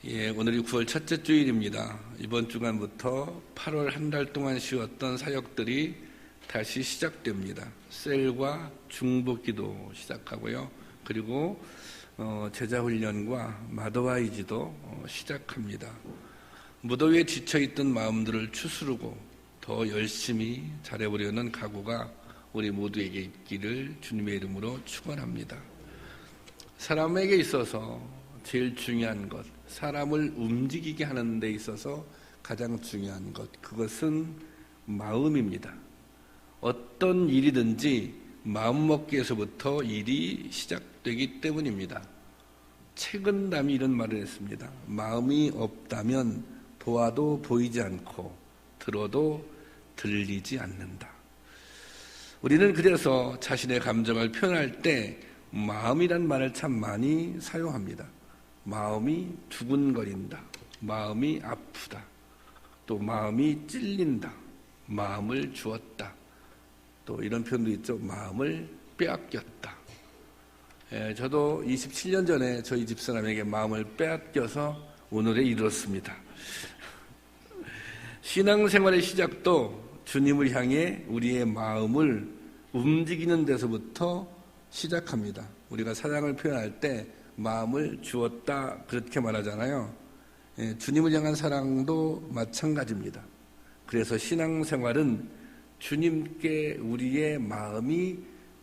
오늘이 9월 첫째 주일입니다. 이번 주간부터 8월 한 달 동안 쉬었던 사역들이 다시 시작됩니다. 셀과 중보기도 시작하고요. 그리고 제자훈련과 마더와이지도 시작합니다. 무더위에 지쳐있던 마음들을 추스르고 더 열심히 잘해보려는 각오가 우리 모두에게 있기를 주님의 이름으로 축원합니다. 사람에게 있어서 제일 중요한 것, 사람을 움직이게 하는 데 있어서 가장 중요한 것, 그것은 마음입니다. 어떤 일이든지 마음먹기에서부터 일이 시작되기 때문입니다. 최근남이 이런 말을 했습니다. 마음이 없다면 보아도 보이지 않고 들어도 들리지 않는다. 우리는 그래서 자신의 감정을 표현할 때 마음이란 말을 참 많이 사용합니다. 마음이 두근거린다, 마음이 아프다, 또 마음이 찔린다, 마음을 주었다, 또 이런 표현도 있죠. 마음을 빼앗겼다. 저도 27년 전에 저희 집사람에게 마음을 빼앗겨서 오늘에 이르렀습니다. 신앙생활의 시작도 주님을 향해 우리의 마음을 움직이는 데서부터 시작합니다. 우리가 사랑을 표현할 때 마음을 주었다 그렇게 말하잖아요. 주님을 향한 사랑도 마찬가지입니다. 그래서 신앙생활은 주님께 우리의 마음이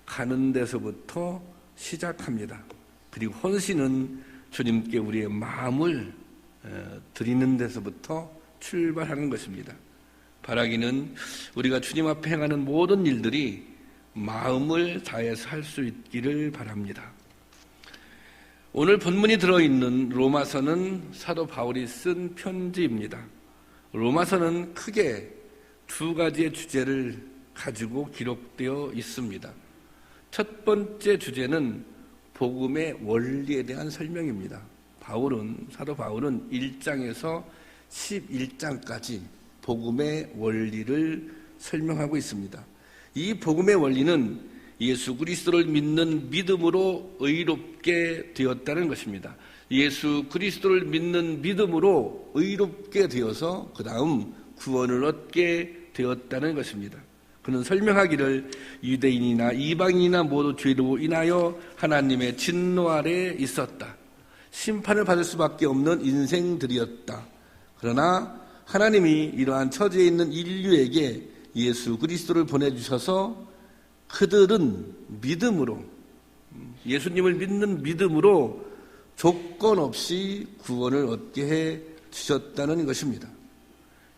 가는 데서부터 시작합니다. 그리고 헌신은 주님께 우리의 마음을 드리는 데서부터 출발하는 것입니다. 바라기는 우리가 주님 앞에 행하는 모든 일들이 마음을 다해서 할 수 있기를 바랍니다. 오늘 본문이 들어있는 로마서는 사도 바울이 쓴 편지입니다. 로마서는 크게 두 가지의 주제를 가지고 기록되어 있습니다. 첫 번째 주제는 복음의 원리에 대한 설명입니다. 사도 바울은 1장에서 11장까지 복음의 원리를 설명하고 있습니다. 이 복음의 원리는 예수 그리스도를 믿는 믿음으로 의롭게 되었다는 것입니다. 예수 그리스도를 믿는 믿음으로 의롭게 되어서 그 다음 구원을 얻게 되었다는 것입니다. 그는 설명하기를 유대인이나 이방인이나 모두 죄로 인하여 하나님의 진노 아래 있었다. 심판을 받을 수밖에 없는 인생들이었다. 그러나 하나님이 이러한 처지에 있는 인류에게 예수 그리스도를 보내주셔서 그들은 믿음으로, 예수님을 믿는 믿음으로 조건 없이 구원을 얻게 해 주셨다는 것입니다.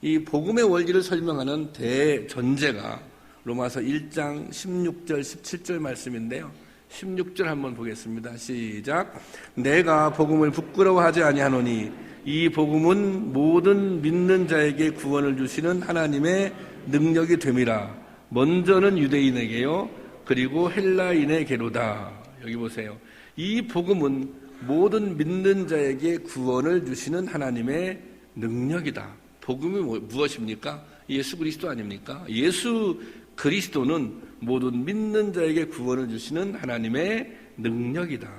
이 복음의 원리를 설명하는 대전제가 로마서 1장 16절 17절 말씀인데요. 16절 한번 보겠습니다. 시작. 내가 복음을 부끄러워하지 아니하노니 이 복음은 모든 믿는 자에게 구원을 주시는 하나님의 능력이 됨이라. 먼저는 유대인에게요, 그리고 헬라인에게로다. 여기 보세요. 이 복음은 모든 믿는 자에게 구원을 주시는 하나님의 능력이다. 복음이 무엇입니까? 예수 그리스도 아닙니까? 예수 그리스도는 모든 믿는 자에게 구원을 주시는 하나님의 능력이다.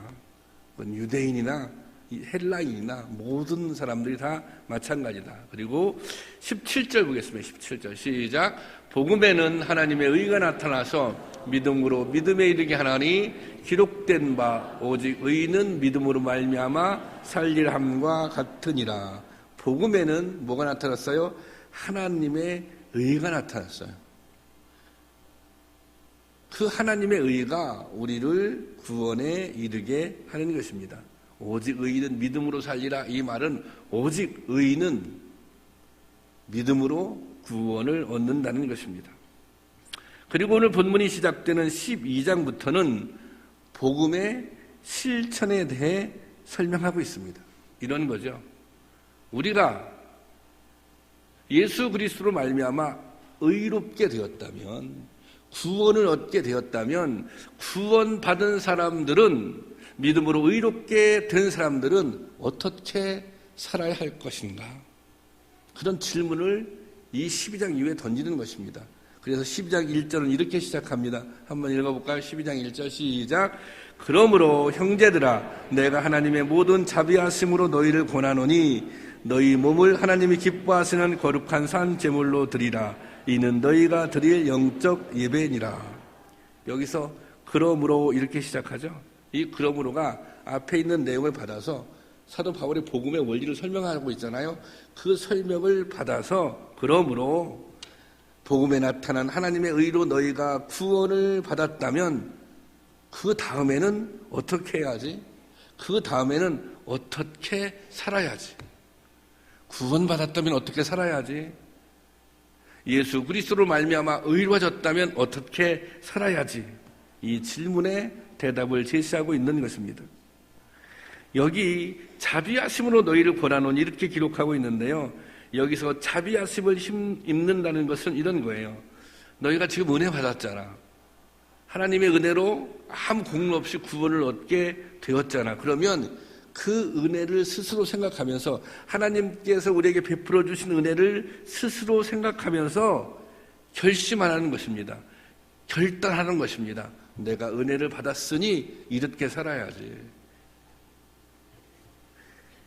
유대인이나 헬라인이나 모든 사람들이 다 마찬가지다. 그리고 17절 보겠습니다. 17절 시작. 복음에는 하나님의 의가 나타나서 믿음으로 믿음에 이르게 하나니 기록된 바 오직 의는 믿음으로 말미암아 살릴함과 같으니라. 복음에는 뭐가 나타났어요? 하나님의 의가 나타났어요. 그 하나님의 의가 우리를 구원에 이르게 하는 것입니다. 오직 의는 믿음으로 살리라. 이 말은 오직 의는 믿음으로 구원을 얻는다는 것입니다. 그리고 오늘 본문이 시작되는 12장부터는 복음의 실천에 대해 설명하고 있습니다. 이런 거죠. 우리가 예수 그리스도로 말미암아 의롭게 되었다면, 구원을 얻게 되었다면, 구원받은 사람들은, 믿음으로 의롭게 된 사람들은 어떻게 살아야 할 것인가? 그런 질문을 이 12장 이후에 던지는 것입니다. 그래서 12장 1절은 이렇게 시작합니다. 한번 읽어볼까요? 12장 1절 시작. 그러므로 형제들아 내가 하나님의 모든 자비하심으로 너희를 권하노니 너희 몸을 하나님이 기뻐하시는 거룩한 산 제물로 드리라. 이는 너희가 드릴 영적 예배니라. 여기서 그러므로 이렇게 시작하죠. 이 그러므로가 앞에 있는 내용을 받아서 사도 바울의 복음의 원리를 설명하고 있잖아요. 그 설명을 받아서 그러므로 복음에 나타난 하나님의 의로 너희가 구원을 받았다면 그 다음에는 어떻게 해야지? 그 다음에는 어떻게 살아야지? 구원받았다면 어떻게 살아야지? 예수 그리스도로 말미암아 의로워졌다면 어떻게 살아야지? 이 질문에 대답을 제시하고 있는 것입니다. 여기 자비하심으로 너희를 권하노니 이렇게 기록하고 있는데요. 여기서 자비하심을 입는다는 것은 이런 거예요. 너희가 지금 은혜 받았잖아. 하나님의 은혜로 아무 공로 없이 구원을 얻게 되었잖아. 그러면 그 은혜를 스스로 생각하면서 하나님께서 우리에게 베풀어 주신 은혜를 스스로 생각하면서 결심하는 것입니다. 결단하는 것입니다. 내가 은혜를 받았으니 이렇게 살아야지.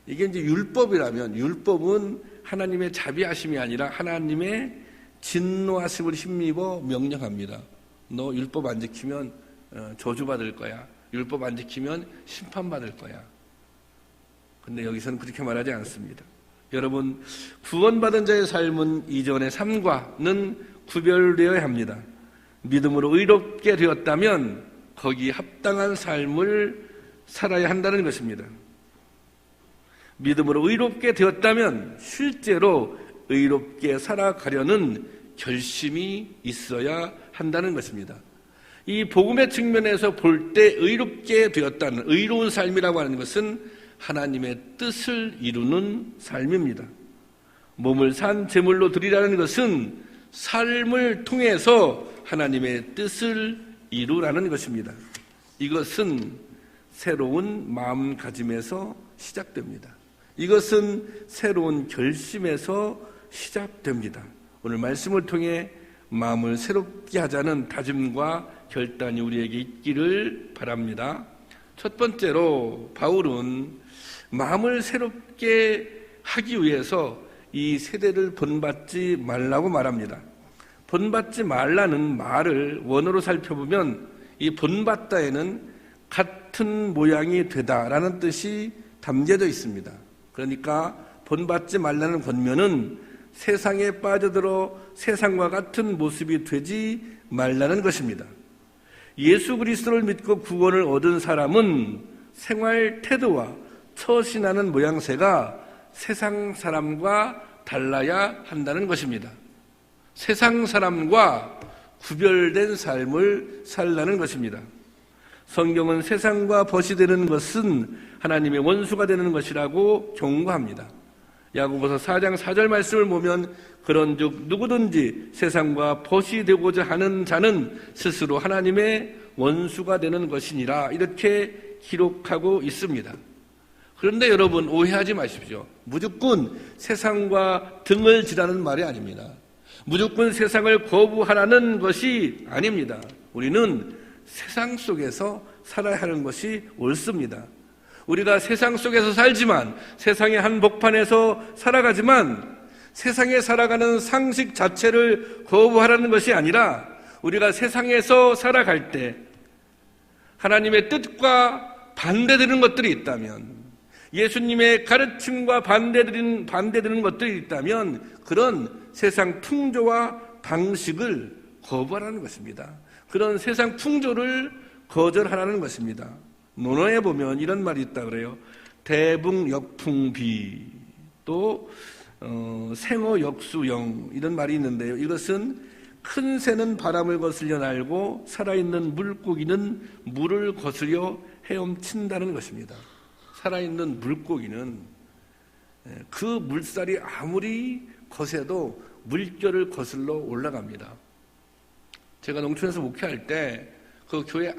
이게 이제 율법이라면 율법은 하나님의 자비하심이 아니라 하나님의 진노하심을 힘입어 명령합니다. 너 율법 안 지키면 저주받을 거야. 율법 안 지키면 심판받을 거야. 근데 여기서는 그렇게 말하지 않습니다. 여러분, 구원받은 자의 삶은 이전의 삶과는 구별되어야 합니다. 믿음으로 의롭게 되었다면 거기에 합당한 삶을 살아야 한다는 것입니다. 믿음으로 의롭게 되었다면 실제로 의롭게 살아가려는 결심이 있어야 한다는 것입니다. 이 복음의 측면에서 볼 때 의롭게 되었다는 의로운 삶이라고 하는 것은 하나님의 뜻을 이루는 삶입니다. 몸을 산 제물로 드리라는 것은 삶을 통해서 하나님의 뜻을 이루라는 것입니다. 이것은 새로운 마음가짐에서 시작됩니다. 이것은 새로운 결심에서 시작됩니다. 오늘 말씀을 통해 마음을 새롭게 하자는 다짐과 결단이 우리에게 있기를 바랍니다. 첫 번째로 바울은 마음을 새롭게 하기 위해서 이 세대를 본받지 말라고 말합니다. 본받지 말라는 말을 원어로 살펴보면 이 본받다에는 같은 모양이 되다라는 뜻이 담겨져 있습니다. 그러니까 본받지 말라는 권면은 세상에 빠져들어 세상과 같은 모습이 되지 말라는 것입니다. 예수 그리스도를 믿고 구원을 얻은 사람은 생활 태도와 처신하는 모양새가 세상 사람과 달라야 한다는 것입니다. 세상 사람과 구별된 삶을 살라는 것입니다. 성경은 세상과 벗이 되는 것은 하나님의 원수가 되는 것이라고 경고합니다. 야고보서 4장 4절 말씀을 보면 그런즉 누구든지 세상과 벗이 되고자 하는 자는 스스로 하나님의 원수가 되는 것이니라 이렇게 기록하고 있습니다. 그런데 여러분 오해하지 마십시오. 무조건 세상과 등을 지라는 말이 아닙니다. 무조건 세상을 거부하라는 것이 아닙니다. 우리는 세상 속에서 살아야 하는 것이 옳습니다. 우리가 세상 속에서 살지만 세상의 한복판에서 살아가지만 세상에 살아가는 상식 자체를 거부하라는 것이 아니라 우리가 세상에서 살아갈 때 하나님의 뜻과 반대되는 것들이 있다면 예수님의 가르침과 반대되는 것들이 있다면 그런 세상 풍조와 방식을 거부하라는 것입니다. 그런 세상 풍조를 거절하라는 것입니다. 논어에 보면 이런 말이 있다 그래요. 대붕역풍비 또 생어역수영 이런 말이 있는데요. 이것은 큰 새는 바람을 거슬려 날고 살아있는 물고기는 물을 거스려 헤엄친다는 것입니다. 살아있는 물고기는 그 물살이 아무리 거세도 물결을 거슬러 올라갑니다. 제가 농촌에서 목회할 때 그 교회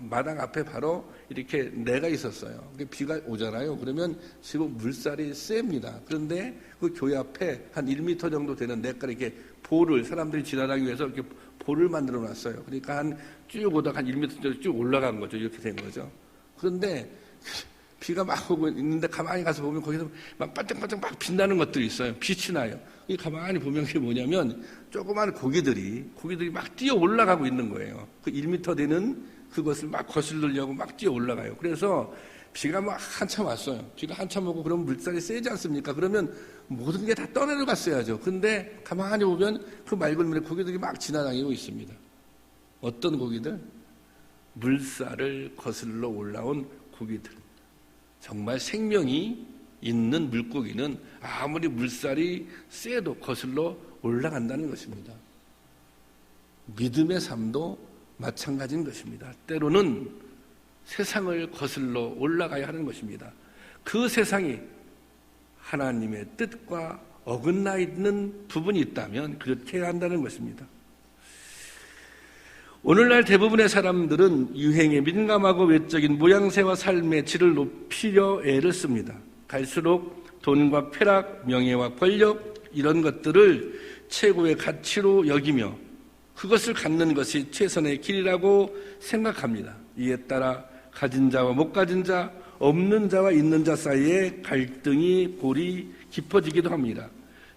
마당 앞에 바로 이렇게 내가 있었어요. 비가 오잖아요. 그러면 지금 물살이 셉니다. 그런데 그 교회 앞에 한 1m 정도 되는 내가 이렇게 볼을 사람들이 지나가기 위해서 이렇게 볼을 만들어 놨어요. 그러니까 쭉 오다가 한 1m 정도 쭉 올라간 거죠. 이렇게 된 거죠. 그런데 비가 막 오고 있는데 가만히 가서 보면 거기서 막 반짝반짝 막 빛나는 것들이 있어요. 빛이 나요. 이 가만히 보면 그게 뭐냐면 조그만 고기들이 막 뛰어 올라가고 있는 거예요. 그 1m 되는 그것을 막 거슬러려고 막 뛰어 올라가요. 그래서 비가 막 한참 왔어요. 비가 한참 오고 그러면 물살이 세지 않습니까? 그러면 모든 게 다 떠내려갔어야죠. 근데 가만히 보면 그 맑은 물에 고기들이 막 지나다니고 있습니다. 어떤 고기들? 물살을 거슬러 올라온 고기들. 정말 생명이 있는 물고기는 아무리 물살이 세도 거슬러 올라간다는 것입니다. 믿음의 삶도 마찬가지인 것입니다. 때로는 세상을 거슬러 올라가야 하는 것입니다. 그 세상이 하나님의 뜻과 어긋나 있는 부분이 있다면 그렇게 해야 한다는 것입니다. 오늘날 대부분의 사람들은 유행에 민감하고 외적인 모양새와 삶의 질을 높이려 애를 씁니다. 갈수록 돈과 쾌락, 명예와 권력 이런 것들을 최고의 가치로 여기며 그것을 갖는 것이 최선의 길이라고 생각합니다. 이에 따라 가진 자와 못 가진 자, 없는 자와 있는 자 사이에 갈등이 골이 깊어지기도 합니다.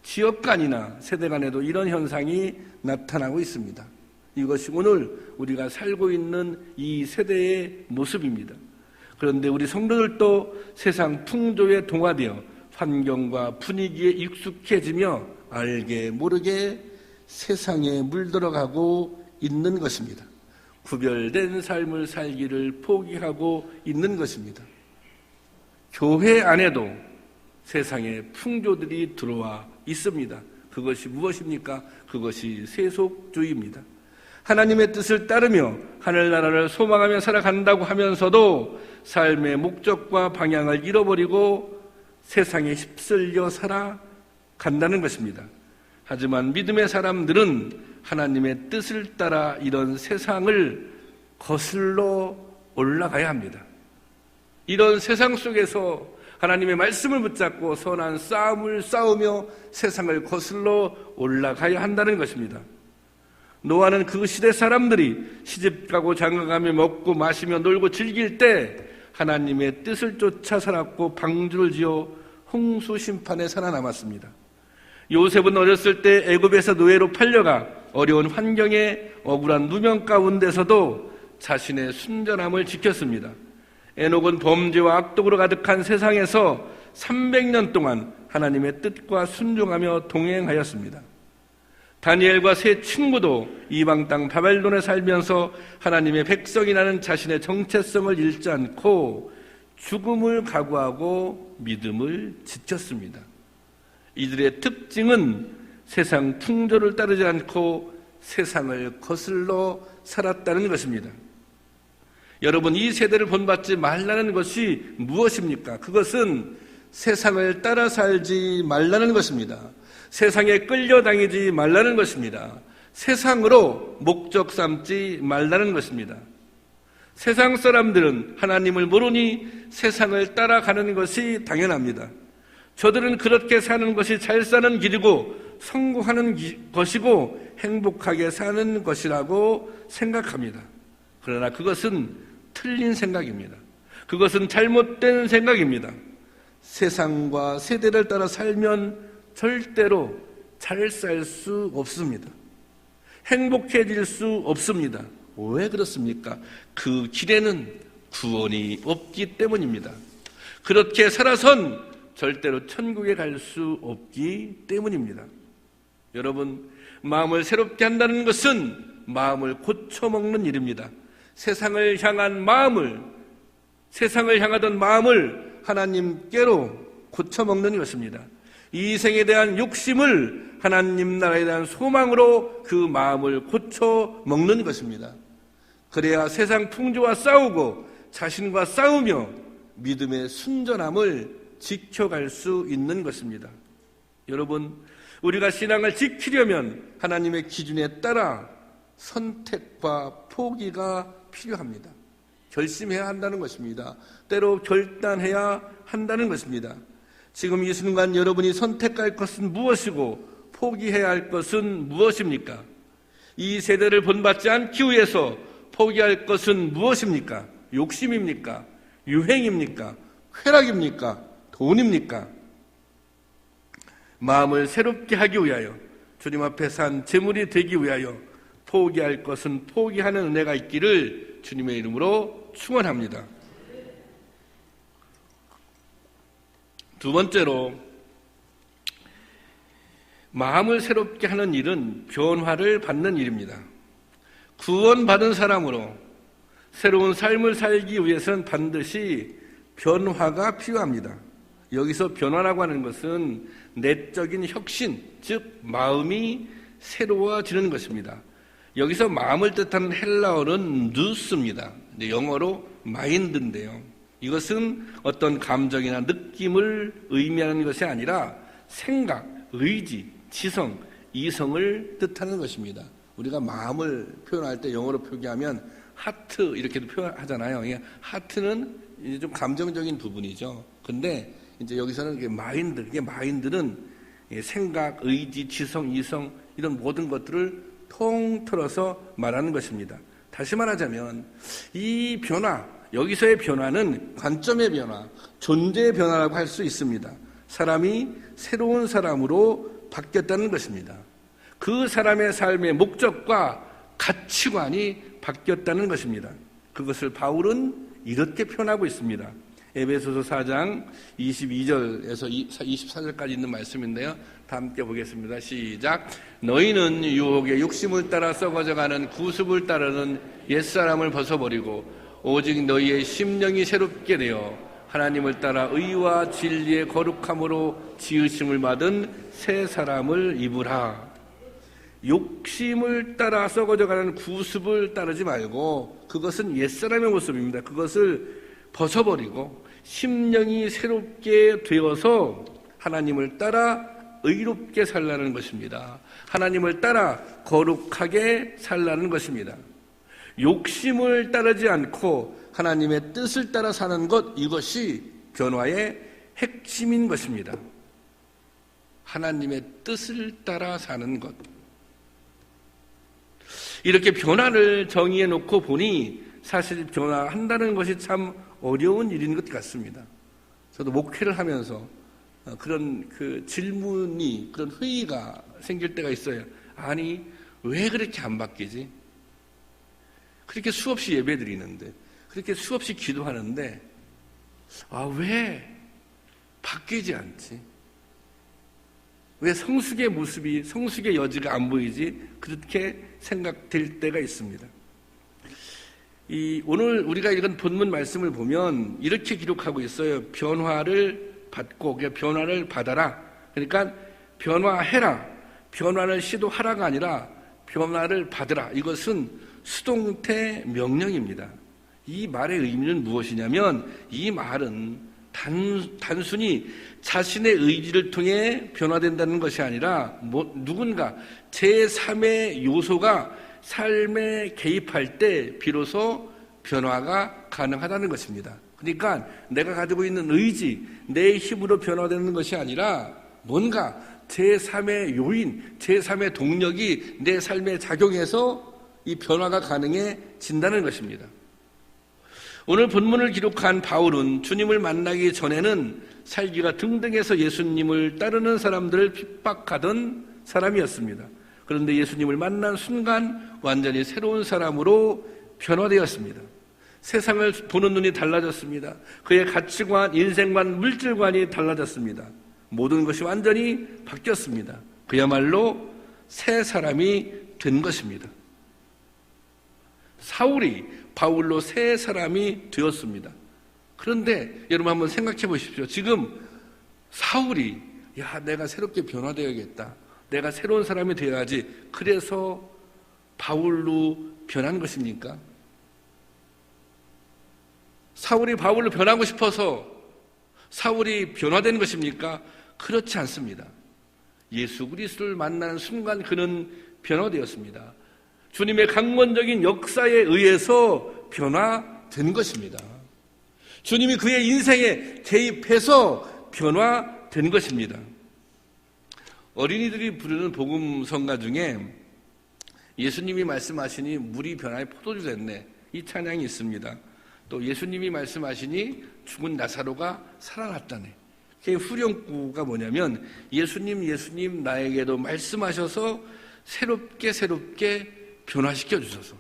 지역 간이나 세대 간에도 이런 현상이 나타나고 있습니다. 이것이 오늘 우리가 살고 있는 이 세대의 모습입니다. 그런데 우리 성도들도 세상 풍조에 동화되어 환경과 분위기에 익숙해지며 알게 모르게 세상에 물들어가고 있는 것입니다. 구별된 삶을 살기를 포기하고 있는 것입니다. 교회 안에도 세상의 풍조들이 들어와 있습니다. 그것이 무엇입니까? 그것이 세속주의입니다. 하나님의 뜻을 따르며 하늘나라를 소망하며 살아간다고 하면서도 삶의 목적과 방향을 잃어버리고 세상에 휩쓸려 살아간다는 것입니다. 하지만 믿음의 사람들은 하나님의 뜻을 따라 이런 세상을 거슬러 올라가야 합니다. 이런 세상 속에서 하나님의 말씀을 붙잡고 선한 싸움을 싸우며 세상을 거슬러 올라가야 한다는 것입니다. 노아는 그 시대 사람들이 시집가고 장가가며 먹고 마시며 놀고 즐길 때 하나님의 뜻을 쫓아 살았고 방주를 지어 홍수 심판에 살아남았습니다. 요셉은 어렸을 때 애굽에서 노예로 팔려가 어려운 환경에 억울한 누명 가운데서도 자신의 순전함을 지켰습니다. 에녹은 범죄와 악독으로 가득한 세상에서 300년 동안 하나님의 뜻과 순종하며 동행하였습니다. 다니엘과 세 친구도 이방 땅 바벨론에 살면서 하나님의 백성이라는 자신의 정체성을 잃지 않고 죽음을 각오하고 믿음을 지켰습니다. 이들의 특징은 세상 풍조를 따르지 않고 세상을 거슬러 살았다는 것입니다. 여러분, 이 세대를 본받지 말라는 것이 무엇입니까? 그것은 세상을 따라 살지 말라는 것입니다. 세상에 끌려다니지 말라는 것입니다. 세상으로 목적 삼지 말라는 것입니다. 세상 사람들은 하나님을 모르니 세상을 따라가는 것이 당연합니다. 저들은 그렇게 사는 것이 잘 사는 길이고 성공하는 것이고 행복하게 사는 것이라고 생각합니다. 그러나 그것은 틀린 생각입니다. 그것은 잘못된 생각입니다. 세상과 세대를 따라 살면 절대로 잘 살 수 없습니다. 행복해질 수 없습니다. 왜 그렇습니까? 그 길에는 구원이 없기 때문입니다. 그렇게 살아선 절대로 천국에 갈 수 없기 때문입니다. 여러분, 마음을 새롭게 한다는 것은 마음을 고쳐먹는 일입니다. 세상을 향한 마음을, 세상을 향하던 마음을 하나님께로 고쳐먹는 것입니다. 이 생에 대한 욕심을 하나님 나라에 대한 소망으로 그 마음을 고쳐먹는 것입니다. 그래야 세상 풍조와 싸우고 자신과 싸우며 믿음의 순전함을 지켜갈 수 있는 것입니다. 여러분, 우리가 신앙을 지키려면 하나님의 기준에 따라 선택과 포기가 필요합니다. 결심해야 한다는 것입니다. 때로 결단해야 한다는 것입니다. 지금 이 순간 여러분이 선택할 것은 무엇이고 포기해야 할 것은 무엇입니까? 이 세대를 본받지 않기 위해서 포기할 것은 무엇입니까? 욕심입니까? 유행입니까? 쾌락입니까? 돈입니까? 마음을 새롭게 하기 위하여, 주님 앞에 산 제물이 되기 위하여 포기할 것은 포기하는 은혜가 있기를 주님의 이름으로 축원합니다. 두 번째로, 마음을 새롭게 하는 일은 변화를 받는 일입니다. 구원받은 사람으로 새로운 삶을 살기 위해서는 반드시 변화가 필요합니다. 여기서 변화라고 하는 것은 내적인 혁신, 즉 마음이 새로워지는 것입니다. 여기서 마음을 뜻하는 헬라어는 누스입니다. 영어로 마인드인데요. 이것은 어떤 감정이나 느낌을 의미하는 것이 아니라 생각, 의지, 지성, 이성을 뜻하는 것입니다. 우리가 마음을 표현할 때 영어로 표기하면 하트 이렇게도 표현하잖아요. 하트는 이제 좀 감정적인 부분이죠. 근데 이제 여기서는 이게 마인드, 이게 마인드는 생각, 의지, 지성, 이성 이런 모든 것들을 통틀어서 말하는 것입니다. 다시 말하자면 이 변화, 여기서의 변화는 관점의 변화, 존재의 변화라고 할 수 있습니다. 사람이 새로운 사람으로 바뀌었다는 것입니다. 그 사람의 삶의 목적과 가치관이 바뀌었다는 것입니다. 그것을 바울은 이렇게 표현하고 있습니다. 에베소서 4장 22절에서 24절까지 있는 말씀인데요. 다 함께 보겠습니다. 시작. 너희는 유혹의 욕심을 따라 썩어져가는 구습을 따르는 옛사람을 벗어버리고 오직 너희의 심령이 새롭게 되어 하나님을 따라 의와 진리의 거룩함으로 지으심을 받은 새 사람을 입으라. 욕심을 따라 썩어져가는 구습을 따르지 말고 그것은 옛사람의 모습입니다. 그것을 벗어버리고 심령이 새롭게 되어서 하나님을 따라 의롭게 살라는 것입니다. 하나님을 따라 거룩하게 살라는 것입니다. 욕심을 따르지 않고 하나님의 뜻을 따라 사는 것, 이것이 변화의 핵심인 것입니다. 하나님의 뜻을 따라 사는 것. 이렇게 변화를 정의해 놓고 보니 사실 변화한다는 것이 참 어려운 일인 것 같습니다. 저도 목회를 하면서 그런 질문이, 그런 회의가 생길 때가 있어요. 아니, 왜 그렇게 안 바뀌지? 그렇게 수없이 예배 드리는데, 그렇게 수없이 기도하는데, 왜 바뀌지 않지? 왜 성숙의 모습이, 성숙의 여지가 안 보이지? 그렇게 생각될 때가 있습니다. 오늘 우리가 읽은 본문 말씀을 보면 이렇게 기록하고 있어요. 변화를 받고, 변화를 받아라. 그러니까 변화해라. 변화를 시도하라가 아니라 변화를 받으라. 이것은 수동태 명령입니다. 이 말의 의미는 무엇이냐면 이 말은 단순히 자신의 의지를 통해 변화된다는 것이 아니라 누군가 제3의 요소가 삶에 개입할 때 비로소 변화가 가능하다는 것입니다. 그러니까 내가 가지고 있는 의지, 내 힘으로 변화되는 것이 아니라 뭔가 제3의 요인, 제3의 동력이 내 삶에 작용해서 이 변화가 가능해진다는 것입니다. 오늘 본문을 기록한 바울은 주님을 만나기 전에는 살기가 등등해서 예수님을 따르는 사람들을 핍박하던 사람이었습니다. 그런데 예수님을 만난 순간 완전히 새로운 사람으로 변화되었습니다. 세상을 보는 눈이 달라졌습니다. 그의 가치관, 인생관, 물질관이 달라졌습니다. 모든 것이 완전히 바뀌었습니다. 그야말로 새 사람이 된 것입니다. 사울이 바울로 새 사람이 되었습니다. 그런데 여러분 한번 생각해 보십시오. 지금 사울이 내가 새롭게 변화되어야겠다. 내가 새로운 사람이 되어야지. 그래서 바울로 변한 것입니까? 사울이 바울로 변하고 싶어서 사울이 변화된 것입니까? 그렇지 않습니다. 예수 그리스도를 만나는 순간 그는 변화되었습니다. 주님의 강권적인 역사에 의해서 변화된 것입니다. 주님이 그의 인생에 개입해서 변화된 것입니다. 어린이들이 부르는 복음 성가 중에 예수님이 말씀하시니 물이 변하여 포도주 됐네, 이 찬양이 있습니다. 또 예수님이 말씀하시니 죽은 나사로가 살아났다네. 그 후렴구가 뭐냐면 예수님 나에게도 말씀하셔서 새롭게 변화시켜 주소서.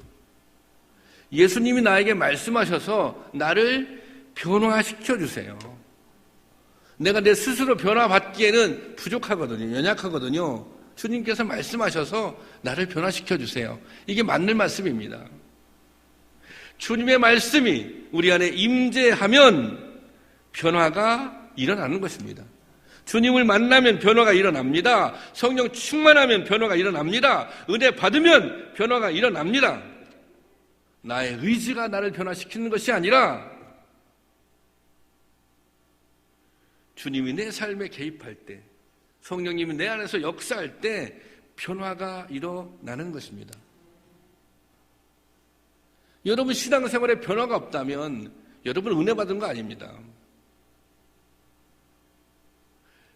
예수님이 나에게 말씀하셔서 나를 변화시켜 주세요. 내가 내 스스로 변화받기에는 부족하거든요. 연약하거든요. 주님께서 말씀하셔서 나를 변화시켜 주세요. 이게 맞는 말씀입니다. 주님의 말씀이 우리 안에 임재하면 변화가 일어나는 것입니다. 주님을 만나면 변화가 일어납니다. 성령 충만하면 변화가 일어납니다. 은혜 받으면 변화가 일어납니다. 나의 의지가 나를 변화시키는 것이 아니라 주님이 내 삶에 개입할 때, 성령님이 내 안에서 역사할 때 변화가 일어나는 것입니다. 여러분 신앙생활에 변화가 없다면 여러분 은혜 받은 거 아닙니다.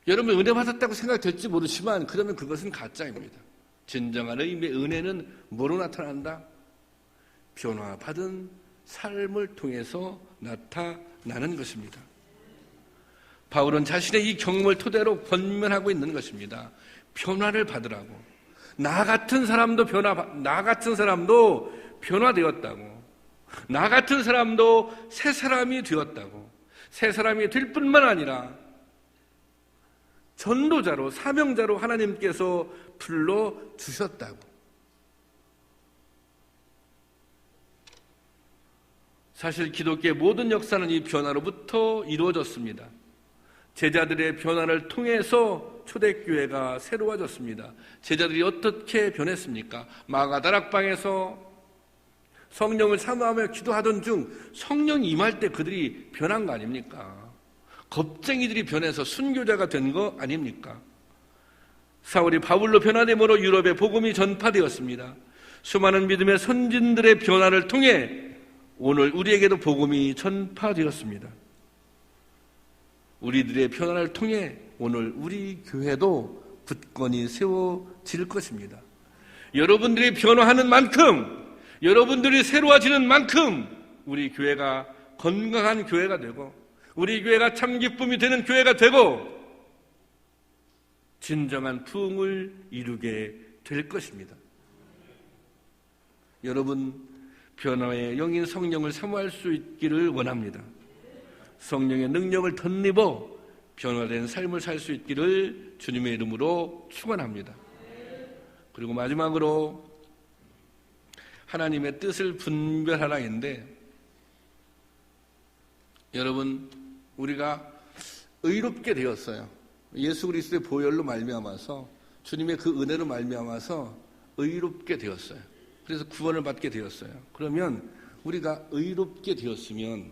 여러분 은혜 받았다고 생각될지 모르지만 그러면 그것은 가짜입니다. 진정한 의미의 은혜는 뭐로 나타난다? 변화받은 삶을 통해서 나타나는 것입니다. 바울은 자신의 이 경험을 토대로 권면하고 있는 것입니다. 변화를 받으라고. 나 같은 사람도 변화되었다고. 나 같은 사람도 새 사람이 되었다고. 새 사람이 될 뿐만 아니라 전도자로, 사명자로 하나님께서 불러주셨다고. 사실 기독교의 모든 역사는 이 변화로부터 이루어졌습니다. 제자들의 변화를 통해서 초대교회가 새로워졌습니다. 제자들이 어떻게 변했습니까? 마가다락방에서 성령을 사모하며 기도하던 중 성령이 임할 때 그들이 변한 거 아닙니까? 겁쟁이들이 변해서 순교자가 된 거 아닙니까? 사울이 바울로 변화됨으로 유럽에 복음이 전파되었습니다. 수많은 믿음의 선진들의 변화를 통해 오늘 우리에게도 복음이 전파되었습니다. 우리들의 변화를 통해 오늘 우리 교회도 굳건히 세워질 것입니다. 여러분들이 변화하는 만큼, 여러분들이 새로워지는 만큼 우리 교회가 건강한 교회가 되고 우리 교회가 참 기쁨이 되는 교회가 되고 진정한 부흥을 이루게 될 것입니다. 여러분 변화의 영인 성령을 사모할 수 있기를 원합니다. 성령의 능력을 덧입어 변화된 삶을 살 수 있기를 주님의 이름으로 축원합니다. 그리고 마지막으로 하나님의 뜻을 분별하라인데, 여러분 우리가 의롭게 되었어요. 예수 그리스도의 보혈로 말미암아서, 주님의 그 은혜로 말미암아서 의롭게 되었어요. 그래서 구원을 받게 되었어요. 그러면 우리가 의롭게 되었으면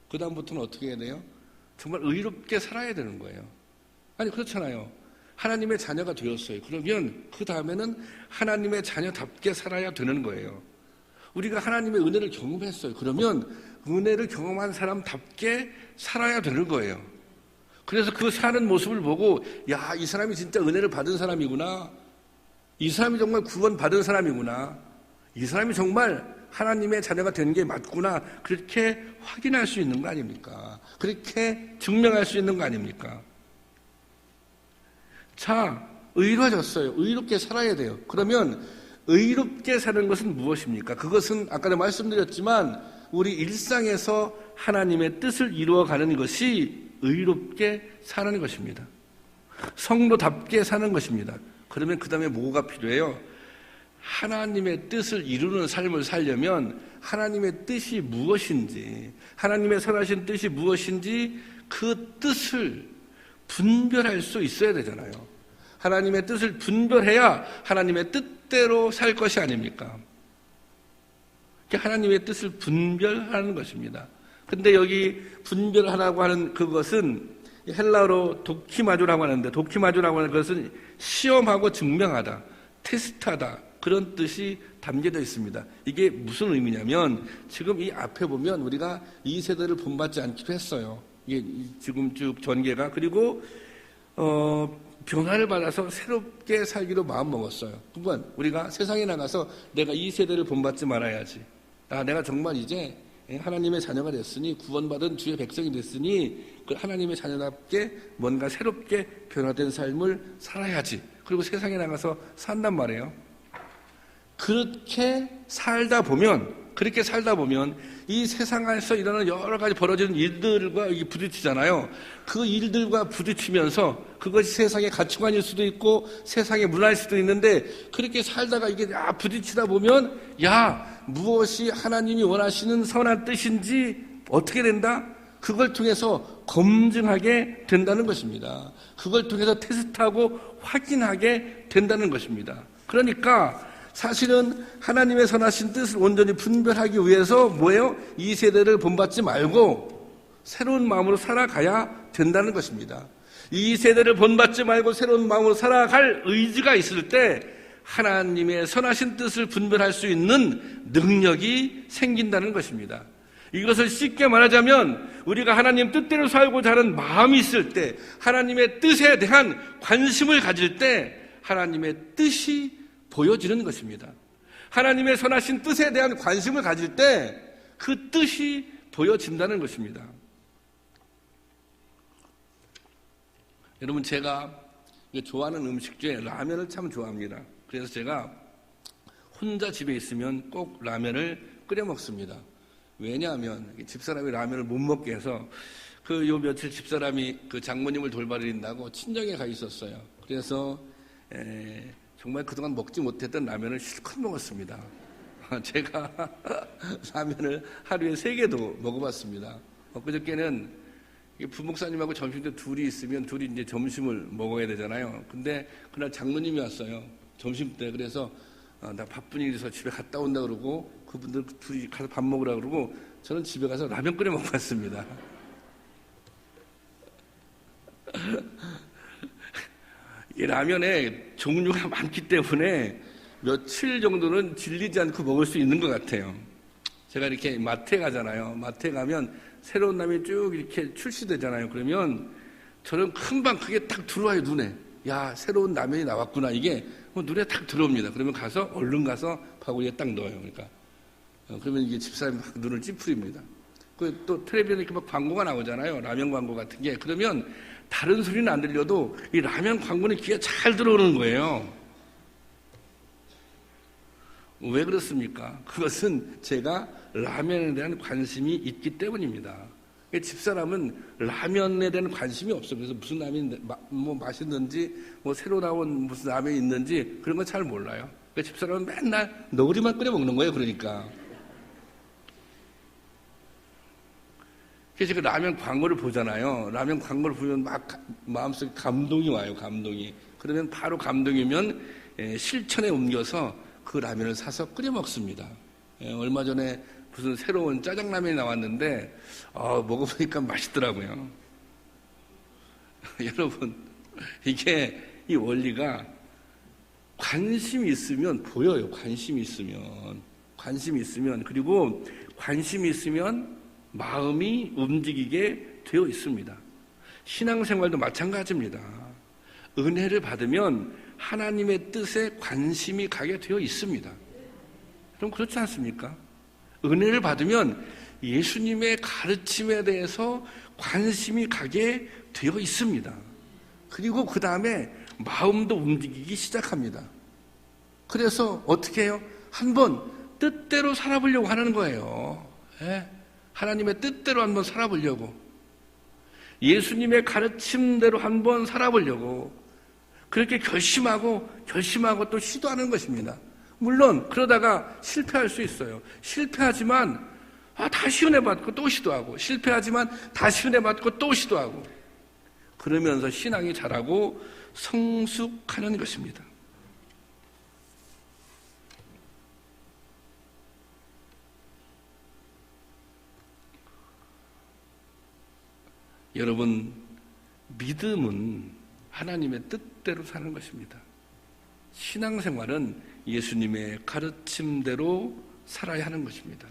그 다음부터는 어떻게 해야 돼요? 정말 의롭게 살아야 되는 거예요. 아니 그렇잖아요. 하나님의 자녀가 되었어요. 그러면 그 다음에는 하나님의 자녀답게 살아야 되는 거예요. 우리가 하나님의 은혜를 경험했어요. 그러면 은혜를 경험한 사람답게 살아야 되는 거예요. 그래서 그 사는 모습을 보고, 야, 이 사람이 진짜 은혜를 받은 사람이구나. 이 사람이 정말 구원 받은 사람이구나. 이 사람이 정말 하나님의 자녀가 된 게 맞구나. 그렇게 확인할 수 있는 거 아닙니까? 그렇게 증명할 수 있는 거 아닙니까? 자, 의로워졌어요. 의롭게 살아야 돼요. 그러면 의롭게 사는 것은 무엇입니까? 그것은 아까도 말씀드렸지만 우리 일상에서 하나님의 뜻을 이루어가는 것이 의롭게 사는 것입니다. 성도답게 사는 것입니다. 그러면 그 다음에 뭐가 필요해요? 하나님의 뜻을 이루는 삶을 살려면 하나님의 뜻이 무엇인지, 하나님의 선하신 뜻이 무엇인지 그 뜻을 분별할 수 있어야 되잖아요. 하나님의 뜻을 분별해야 하나님의 뜻대로 살 것이 아닙니까? 하나님의 뜻을 분별하는 것입니다. 근데 여기 분별하라고 하는 그것은 헬라어로 도키마주라고 하는데, 도키마주라고 하는 것은 시험하고 증명하다, 테스트하다, 그런 뜻이 담겨져 있습니다. 이게 무슨 의미냐면 지금 이 앞에 보면 우리가 이 세대를 본받지 않기로 했어요. 이게 지금 쭉 전개가. 그리고 변화를 받아서 새롭게 살기로 마음먹었어요. 그건 우리가 세상에 나가서 내가 이 세대를 본받지 말아야지. 내가 정말 이제 하나님의 자녀가 됐으니, 구원받은 주의 백성이 됐으니 그 하나님의 자녀답게 뭔가 새롭게 변화된 삶을 살아야지. 그리고 세상에 나가서 산단 말이에요. 그렇게 살다 보면 이 세상 안에서 일어나는 여러 가지 벌어지는 일들과 부딪히잖아요. 그 일들과 부딪히면서 그것이 세상의 가치관일 수도 있고 세상의 문화일 수도 있는데, 그렇게 살다가 이게 부딪히다 보면 무엇이 하나님이 원하시는 선한 뜻인지 어떻게 된다? 그걸 통해서 검증하게 된다는 것입니다. 그걸 통해서 테스트하고 확인하게 된다는 것입니다. 그러니까 사실은 하나님의 선하신 뜻을 온전히 분별하기 위해서 뭐예요? 이 세대를 본받지 말고 새로운 마음으로 살아가야 된다는 것입니다. 이 세대를 본받지 말고 새로운 마음으로 살아갈 의지가 있을 때 하나님의 선하신 뜻을 분별할 수 있는 능력이 생긴다는 것입니다. 이것을 쉽게 말하자면 우리가 하나님 뜻대로 살고자 하는 마음이 있을 때, 하나님의 뜻에 대한 관심을 가질 때 하나님의 뜻이 보여지는 것입니다. 하나님의 선하신 뜻에 대한 관심을 가질 때 그 뜻이 보여진다는 것입니다. 여러분, 제가 좋아하는 음식 중에 라면을 참 좋아합니다. 그래서 제가 혼자 집에 있으면 꼭 라면을 끓여 먹습니다. 왜냐하면 집사람이 라면을 못 먹게 해서 요 며칠 집사람이 장모님을 돌봐드린다고 친정에 가 있었어요. 그래서 정말 그동안 먹지 못했던 라면을 실컷 먹었습니다. 제가 라면을 하루에 3개도 먹어봤습니다. 그저께는 부목사님하고 점심때 둘이 있으면 둘이 이제 점심을 먹어야 되잖아요. 근데 그날 장모님이 왔어요. 점심때. 그래서 나 바쁜 일이 있어서 집에 갔다 온다 그러고 그분들 둘이 가서 밥 먹으라 그러고 저는 집에 가서 라면 끓여 먹어봤습니다. 이 라면에 종류가 많기 때문에 며칠 정도는 질리지 않고 먹을 수 있는 것 같아요. 제가 이렇게 마트에 가잖아요. 마트에 가면 새로운 라면이 쭉 이렇게 출시되잖아요. 그러면 저는 금방 그게 딱 들어와요, 눈에. 새로운 라면이 나왔구나. 이게 눈에 딱 들어옵니다. 그러면 얼른 가서 바구니에 딱 넣어요. 그러니까. 그러면 이게 집사람이 막 눈을 찌푸립니다. 또 텔레비전에 이렇게 막 광고가 나오잖아요. 라면 광고 같은 게. 그러면 다른 소리는 안 들려도 이 라면 광고는 귀에 잘 들어오는 거예요. 왜 그렇습니까? 그것은 제가 라면에 대한 관심이 있기 때문입니다. 집사람은 라면에 대한 관심이 없어요. 그래서 무슨 라면이 맛있는지, 새로 나온 무슨 라면이 있는지 그런 건 잘 몰라요. 집사람은 맨날 너구리만 끓여 먹는 거예요. 그러니까. 그래서 제가 라면 광고를 보잖아요. 라면 광고를 보면 막 마음속에 감동이 와요. 감동이. 그러면 바로 감동이면 실천에 옮겨서 그 라면을 사서 끓여 먹습니다. 얼마 전에 무슨 새로운 짜장라면이 나왔는데 먹어보니까 맛있더라고요. 여러분, 이게 이 원리가 관심이 있으면 보여요. 관심이 있으면 그리고 관심이 있으면 마음이 움직이게 되어 있습니다. 신앙생활도 마찬가지입니다. 은혜를 받으면 하나님의 뜻에 관심이 가게 되어 있습니다. 그럼 그렇지 않습니까? 은혜를 받으면 예수님의 가르침에 대해서 관심이 가게 되어 있습니다. 그리고 그 다음에 마음도 움직이기 시작합니다. 그래서 어떻게 해요? 한번 뜻대로 살아보려고 하는 거예요. 하나님의 뜻대로 한번 살아보려고. 예수님의 가르침대로 한번 살아보려고. 그렇게 결심하고 또 시도하는 것입니다. 물론 그러다가 실패할 수 있어요. 실패하지만 다시 은혜 받고 또 시도하고, 실패하지만 다시 은혜 받고 또 시도하고, 그러면서 신앙이 자라고 성숙하는 것입니다. 여러분, 믿음은 하나님의 뜻대로 사는 것입니다. 신앙생활은 예수님의 가르침대로 살아야 하는 것입니다.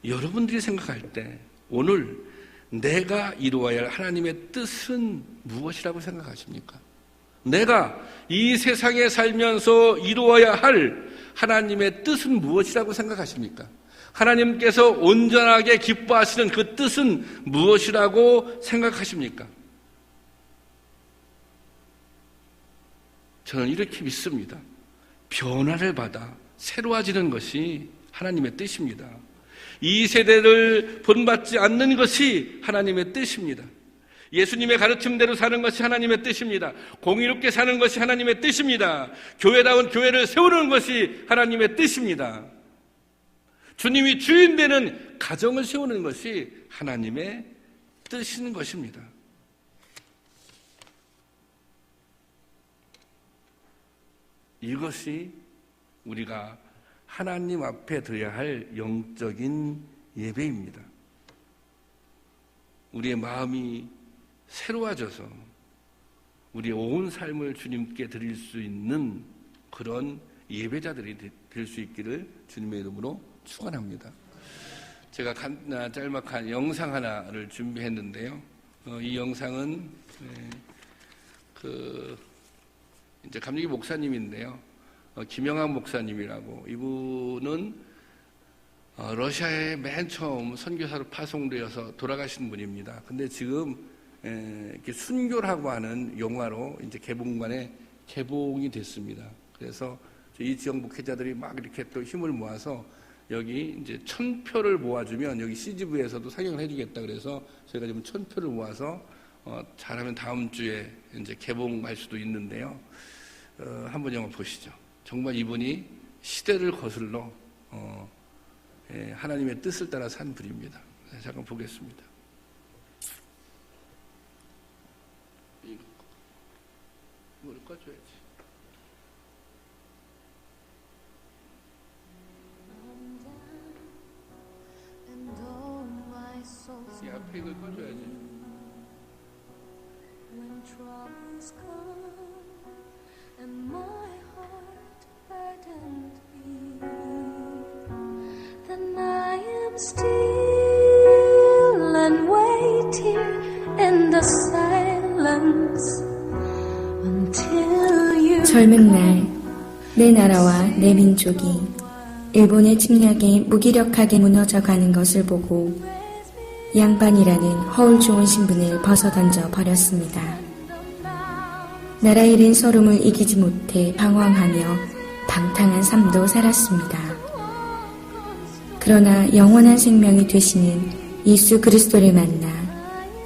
여러분들이 생각할 때 오늘 내가 이루어야 할 하나님의 뜻은 무엇이라고 생각하십니까? 내가 이 세상에 살면서 이루어야 할 하나님의 뜻은 무엇이라고 생각하십니까? 하나님께서 온전하게 기뻐하시는 그 뜻은 무엇이라고 생각하십니까? 저는 이렇게 믿습니다. 변화를 받아 새로워지는 것이 하나님의 뜻입니다. 이 세대를 본받지 않는 것이 하나님의 뜻입니다. 예수님의 가르침대로 사는 것이 하나님의 뜻입니다. 공의롭게 사는 것이 하나님의 뜻입니다. 교회다운 교회를 세우는 것이 하나님의 뜻입니다. 주님이 주인 되는 가정을 세우는 것이 하나님의 뜻인 것입니다. 이것이 우리가 하나님 앞에 드려야 할 영적인 예배입니다. 우리의 마음이 새로워져서 우리의 온 삶을 주님께 드릴 수 있는 그런 예배자들이 될 수 있기를 주님의 이름으로 축원합니다. 제가 짤막한 영상 하나를 준비했는데요. 이 영상은 이제 감리교 목사님인데요. 김영학 목사님이라고, 이분은 러시아에 맨 처음 선교사로 파송되어서 돌아가신 분입니다. 근데 지금 이렇게 순교라고 하는 영화로 이제 개봉관에 개봉이 됐습니다. 그래서 이 지역 목회자들이 막 이렇게 또 힘을 모아서 여기 이제 1000표를 모아주면 여기 CGV에서도 상영을 해주겠다. 그래서 저희가 지금 1000표를 모아서 잘하면 다음 주에 이제 개봉할 수도 있는데요. 한번 영화 보시죠. 정말 이분이 시대를 거슬러 하나님의 뜻을 따라 산 분입니다. 잠깐 보겠습니다. 이걸 꺼줘야지. 이 앞에 이걸 꺼줘야지. When troubles come and my heart burdened be, then I am still and wait here in the silence until you. 젊은 날 내 나라와 내 민족이 일본의 침략에 무기력하게 무너져가는 것을 보고 양반이라는 허울 좋은 신분을 벗어던져 버렸습니다. 나라 잃은 서름을 이기지 못해 방황하며 방탕한 삶도 살았습니다. 그러나 영원한 생명이 되시는 예수 그리스도를 만나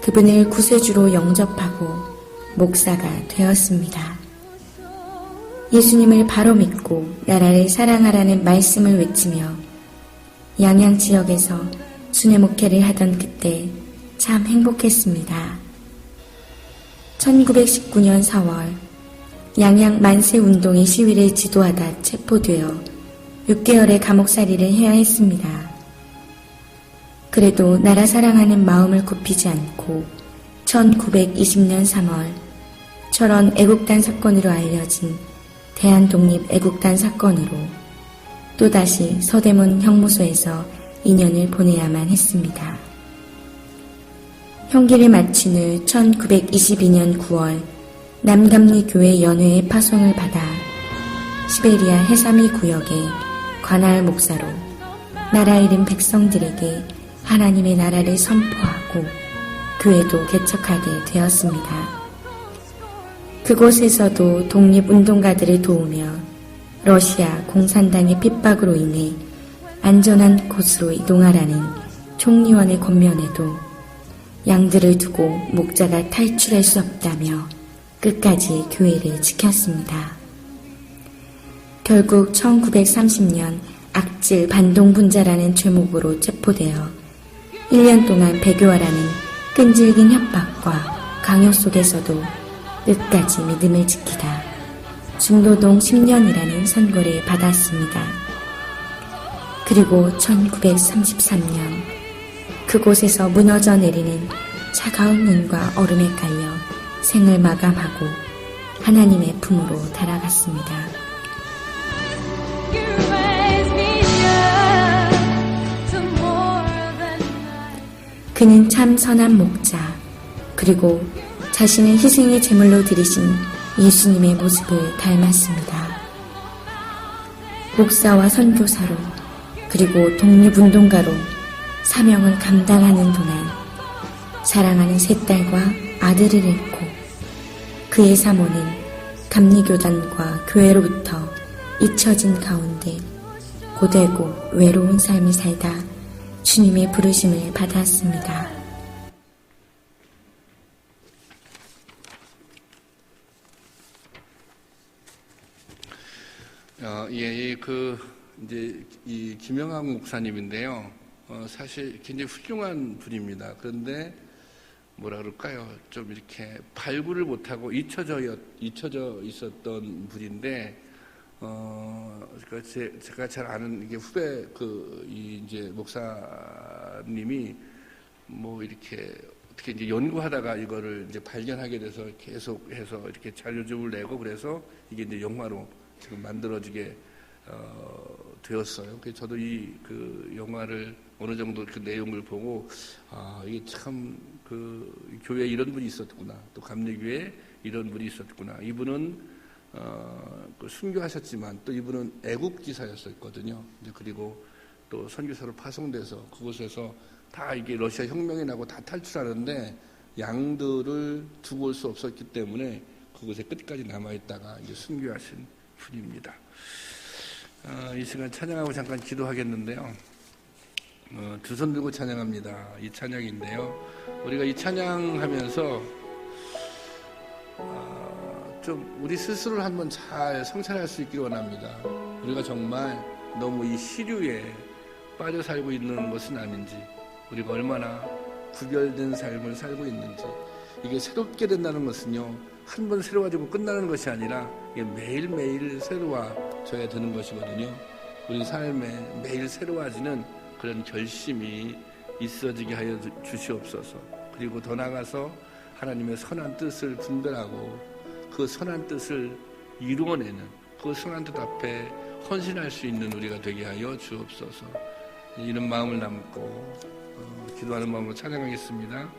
그분을 구세주로 영접하고 목사가 되었습니다. 예수님을 바로 믿고 나라를 사랑하라는 말씀을 외치며 양양 지역에서 순회 목회를 하던 그때 참 행복했습니다. 1919년 4월 양양 만세운동의 시위를 지도하다 체포되어 6개월의 감옥살이를 해야 했습니다. 그래도 나라 사랑하는 마음을 굽히지 않고 1920년 3월 철원 애국단 사건으로 알려진 대한독립애국단 사건으로 또다시 서대문 형무소에서 2년을 보내야만 했습니다. 형기를 마친 후 1922년 9월 남감리교회 연회의 파송을 받아 시베리아 해삼이 구역의 관할 목사로 나라 잃은 백성들에게 하나님의 나라를 선포하고 교회도 개척하게 되었습니다. 그곳에서도 독립운동가들을 도우며 러시아 공산당의 핍박으로 인해 안전한 곳으로 이동하라는 총리원의 권면에도 양들을 두고 목자가 탈출할 수 없다며 끝까지 교회를 지켰습니다. 결국 1930년 악질 반동분자라는 죄목으로 체포되어 1년 동안 배교하라는 끈질긴 협박과 강요 속에서도 끝까지 믿음을 지키다 중노동 10년이라는 선고를 받았습니다. 그리고 1933년 그곳에서 무너져 내리는 차가운 눈과 얼음에 깔려 생을 마감하고 하나님의 품으로 달아갔습니다. You raise me up to more than I. 그는 참 선한 목자, 그리고 자신의 희생의 제물로 드리신 예수님의 모습을 닮았습니다. 목사와 선교사로, 그리고 독립운동가로 사명을 감당하는 동안 사랑하는 세 딸과 아들을 잃고 그의 사모는 감리교단과 교회로부터 잊혀진 가운데 고되고 외로운 삶을 살다 주님의 부르심을 받았습니다. 이제 이 김영학 목사님인데요. 사실 굉장히 훌륭한 분입니다. 그런데 뭐라 그럴까요? 좀 이렇게 발굴을 못하고 잊혀져 있었던 분인데, 제가 잘 아는 이게 후배 이제 목사님이 뭐 이렇게 어떻게 이제 연구하다가 이거를 이제 발견하게 돼서 계속해서 이렇게 자료집을 내고 그래서 이게 이제 영화로 지금 만들어지게 되었어요. 그래서 저도 그 영화를 어느 정도 그 내용을 보고 이게 참 교회에 이런 분이 있었구나, 또 감리교회에 이런 분이 있었구나. 이분은 순교하셨지만 또 이분은 애국지사였었거든요. 그리고 또 선교사로 파송돼서 그곳에서 다 이게 러시아 혁명이 나고 다 탈출하는데 양들을 두고 올 수 없었기 때문에 그곳에 끝까지 남아있다가 이제 순교하신 분입니다. 이 시간 찬양하고 잠깐 기도하겠는데요. 두 손 들고 찬양합니다. 이 찬양인데요. 우리가 이 찬양하면서 좀 우리 스스로를 한번 잘 성찰할 수 있기를 원합니다. 우리가 정말 너무 이 시류에 빠져 살고 있는 것은 아닌지, 우리가 얼마나 구별된 삶을 살고 있는지. 이게 새롭게 된다는 것은요, 한 번 새로워지고 끝나는 것이 아니라 이게 매일매일 새로워져야 되는 것이거든요. 우리 삶에 매일 새로워지는 그런 결심이 있어지게 하여 주시옵소서. 그리고 더 나아가서 하나님의 선한 뜻을 분별하고 그 선한 뜻을 이루어내는, 그 선한 뜻 앞에 헌신할 수 있는 우리가 되게 하여 주옵소서. 이런 마음을 담고 기도하는 마음으로 찬양하겠습니다.